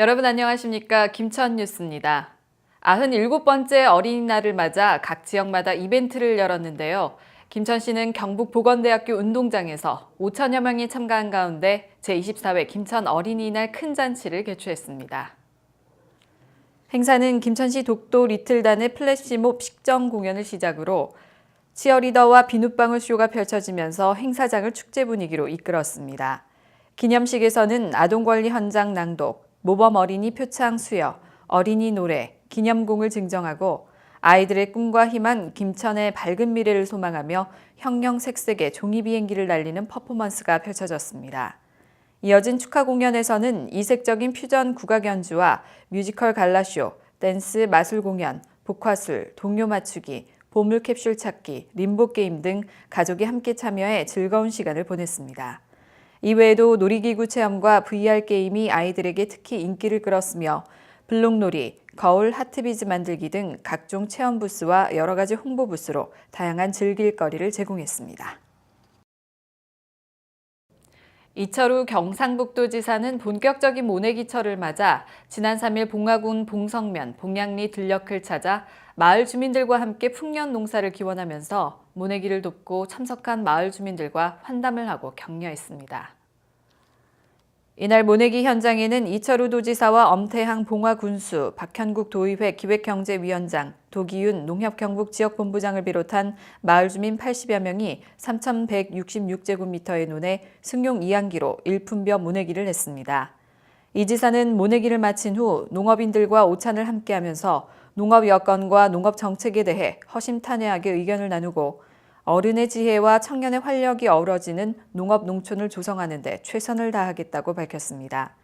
여러분 안녕하십니까? 김천 뉴스입니다. 97번째 어린이날을 맞아 각 지역마다 이벤트를 열었는데요. 김천시는 경북 보건대학교 운동장에서 5천여 명이 참가한 가운데 제24회 김천 어린이날 큰 잔치를 개최했습니다. 행사는 김천시 독도 리틀단의 플래시몹 식전 공연을 시작으로 치어리더와 비눗방울 쇼가 펼쳐지면서 행사장을 축제 분위기로 이끌었습니다. 기념식에서는 아동권리 현장 낭독, 모범 어린이 표창 수여, 어린이 노래, 기념공을 증정하고 아이들의 꿈과 희망, 김천의 밝은 미래를 소망하며 형형색색의 종이 비행기를 날리는 퍼포먼스가 펼쳐졌습니다. 이어진 축하 공연에서는 이색적인 퓨전 국악 연주와 뮤지컬 갈라쇼, 댄스 마술 공연, 복화술, 동요 맞추기, 보물 캡슐 찾기, 림보 게임 등 가족이 함께 참여해 즐거운 시간을 보냈습니다. 이외에도 놀이기구 체험과 VR 게임이 아이들에게 특히 인기를 끌었으며 블록놀이, 거울 하트비즈 만들기 등 각종 체험 부스와 여러 가지 홍보 부스로 다양한 즐길 거리를 제공했습니다. 이철우 경상북도지사는 본격적인 모내기철을 맞아 지난 3일 봉화군 봉성면, 봉양리 들녘을 찾아 마을 주민들과 함께 풍년 농사를 기원하면서 모내기를 돕고 참석한 마을 주민들과 환담을 하고 격려했습니다. 이날 모내기 현장에는 이철우 도지사와 엄태항 봉화군수, 박현국 도의회 기획경제위원장, 도기윤 농협경북지역본부장을 비롯한 마을 주민 80여 명이 3,166제곱미터의 논에 승용 이항기로 일품벼 모내기를 했습니다. 이 지사는 모내기를 마친 후 농업인들과 오찬을 함께하면서 농업 여건과 농업 정책에 대해 허심탄회하게 의견을 나누고 어른의 지혜와 청년의 활력이 어우러지는 농업 농촌을 조성하는 데 최선을 다하겠다고 밝혔습니다.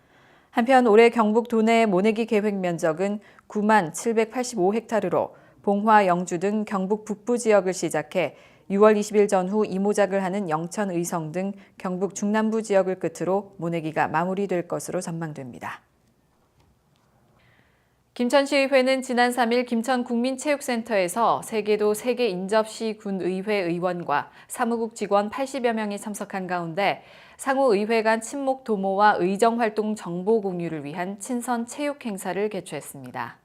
한편 올해 경북 도내 모내기 계획 면적은 9만 785헥타르로 봉화, 영주 등 경북 북부 지역을 시작해 6월 20일 전후 이모작을 하는 영천, 의성 등 경북 중남부 지역을 끝으로 모내기가 마무리될 것으로 전망됩니다. 김천시의회는 지난 3일 김천국민체육센터에서 세계도 세계인접시군의회 의원과 사무국 직원 80여 명이 참석한 가운데 상호 의회 간 친목 도모와 의정활동 정보 공유를 위한 친선 체육 행사를 개최했습니다.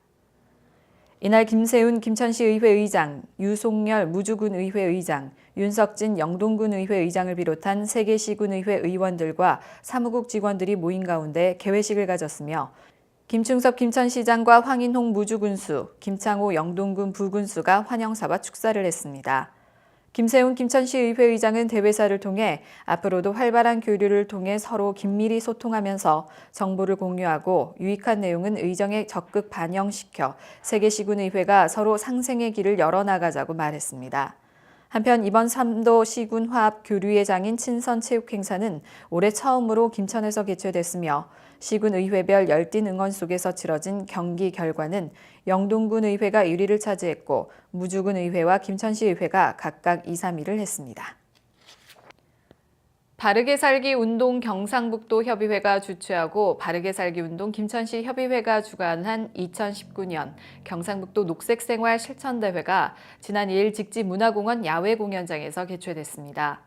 이날 김세훈 김천시의회 의장, 유송열 무주군의회 의장, 윤석진 영동군의회 의장을 비롯한 3개 시군의회 의원들과 사무국 직원들이 모인 가운데 개회식을 가졌으며 김충섭 김천시장과 황인홍 무주군수, 김창호 영동군 부군수가 환영사와 축사를 했습니다. 김세훈 김천시의회 의장은 대회사를 통해 앞으로도 활발한 교류를 통해 서로 긴밀히 소통하면서 정보를 공유하고 유익한 내용은 의정에 적극 반영시켜 세계 시군의회가 서로 상생의 길을 열어나가자고 말했습니다. 한편 이번 3도 시군 화합 교류의 장인 친선 체육 행사는 올해 처음으로 김천에서 개최됐으며 시군 의회별 열띤 응원 속에서 치러진 경기 결과는 영동군 의회가 1위를 차지했고 무주군 의회와 김천시 의회가 각각 2, 3위를 했습니다. 바르게 살기 운동 경상북도 협의회가 주최하고 바르게 살기 운동 김천시 협의회가 주관한 2019년 경상북도 녹색생활 실천대회가 지난 2일 직지문화공원 야외공연장에서 개최됐습니다.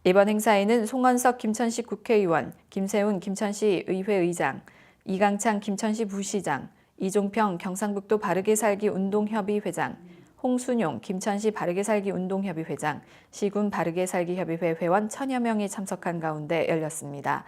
이번 행사에는 송원석 김천시 국회의원, 김세훈 김천시 의회 의장, 이강창 김천시 부시장, 이종평 경상북도 바르게 살기 운동협의 회장, 홍순용 김천시 바르게 살기 운동협의 회장, 시군 바르게 살기 협의회 회원 1000여 명이 참석한 가운데 열렸습니다.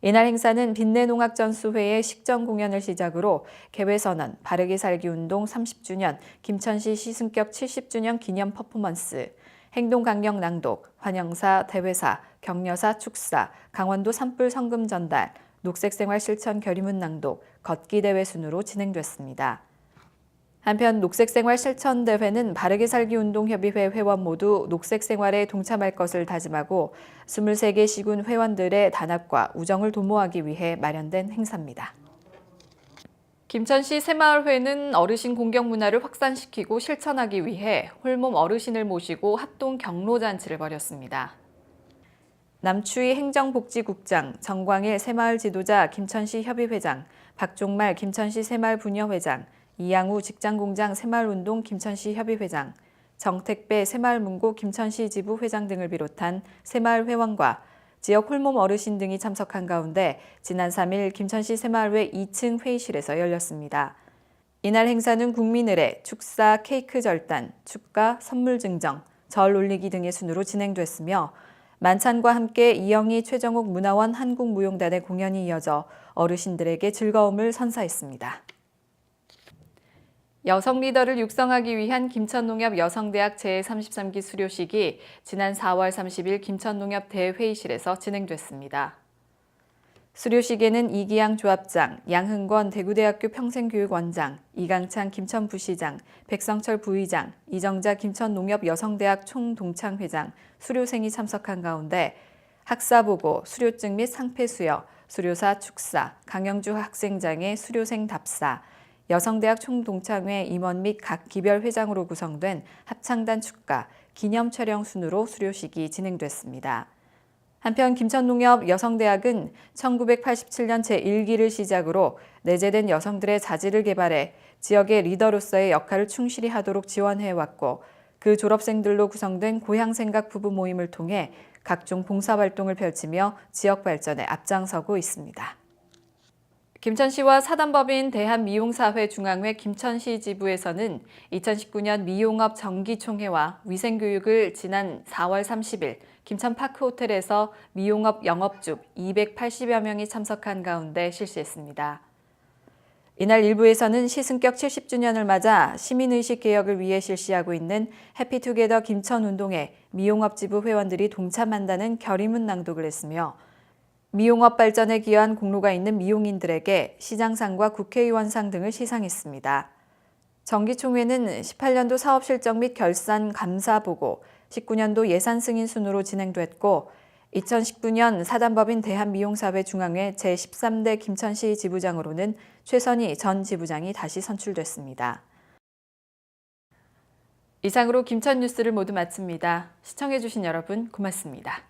이날 행사는 빛내농악전수회의 식전 공연을 시작으로 개회선언, 바르게 살기 운동 30주년, 김천시 시승격 70주년 기념 퍼포먼스, 행동강령 낭독, 환영사, 대회사, 격려사, 축사, 강원도 산불 성금 전달, 녹색생활 실천 결의문 낭독, 걷기대회 순으로 진행됐습니다. 한편 녹색생활 실천대회는 바르게 살기 운동협의회 회원 모두 녹색생활에 동참할 것을 다짐하고 23개 시군 회원들의 단합과 우정을 도모하기 위해 마련된 행사입니다. 김천시 새마을회는 어르신 공경 문화를 확산시키고 실천하기 위해 홀몸 어르신을 모시고 합동 경로잔치를 벌였습니다. 남추위 행정복지국장, 정광일 새마을 지도자 김천시 협의회장, 박종말 김천시 새마을 부녀회장, 이양우 직장공장 새마을운동 김천시 협의회장, 정택배 새마을문고 김천시 지부 회장 등을 비롯한 새마을 회원과 지역 홀몸 어르신 등이 참석한 가운데 지난 3일 김천시 새마을회 2층 회의실에서 열렸습니다. 이날 행사는 국민의례, 축사, 케이크 절단, 축가, 선물 증정, 절 올리기 등의 순으로 진행됐으며 만찬과 함께 이영희, 최정옥 문화원 한국무용단의 공연이 이어져 어르신들에게 즐거움을 선사했습니다. 여성 리더를 육성하기 위한 김천농협 여성대학 제33기 수료식이 지난 4월 30일 김천농협 대회의실에서 진행됐습니다. 수료식에는 이기양 조합장, 양흥권 대구대학교 평생교육원장, 이강창 김천부시장, 백성철 부의장, 이정자 김천농협 여성대학 총동창회장, 수료생이 참석한 가운데 학사보고, 수료증 및 상패 수여, 수료사 축사, 강영주 학생장의 수료생 답사, 여성대학 총동창회 임원 및 각 기별 회장으로 구성된 합창단 축가, 기념 촬영 순으로 수료식이 진행됐습니다. 한편 김천농협 여성대학은 1987년 제1기를 시작으로 내재된 여성들의 자질을 개발해 지역의 리더로서의 역할을 충실히 하도록 지원해왔고 그 졸업생들로 구성된 고향생각 부부 모임을 통해 각종 봉사활동을 펼치며 지역 발전에 앞장서고 있습니다. 김천시와 사단법인 대한미용사회 중앙회 김천시 지부에서는 2019년 미용업 정기총회와 위생교육을 지난 4월 30일 김천파크호텔에서 미용업 영업주 280여 명이 참석한 가운데 실시했습니다. 이날 일부에서는 시승격 70주년을 맞아 시민의식 개혁을 위해 실시하고 있는 해피투게더 김천운동에 미용업 지부 회원들이 동참한다는 결의문 낭독을 했으며 미용업 발전에 기여한 공로가 있는 미용인들에게 시장상과 국회의원상 등을 시상했습니다. 정기총회는 18년도 사업실적 및 결산 감사 보고, 19년도 예산 승인 순으로 진행됐고 2019년 사단법인 대한미용사회 중앙회 제13대 김천시 지부장으로는 최선희 전 지부장이 다시 선출됐습니다. 이상으로 김천 뉴스를 모두 마칩니다. 시청해주신 여러분 고맙습니다.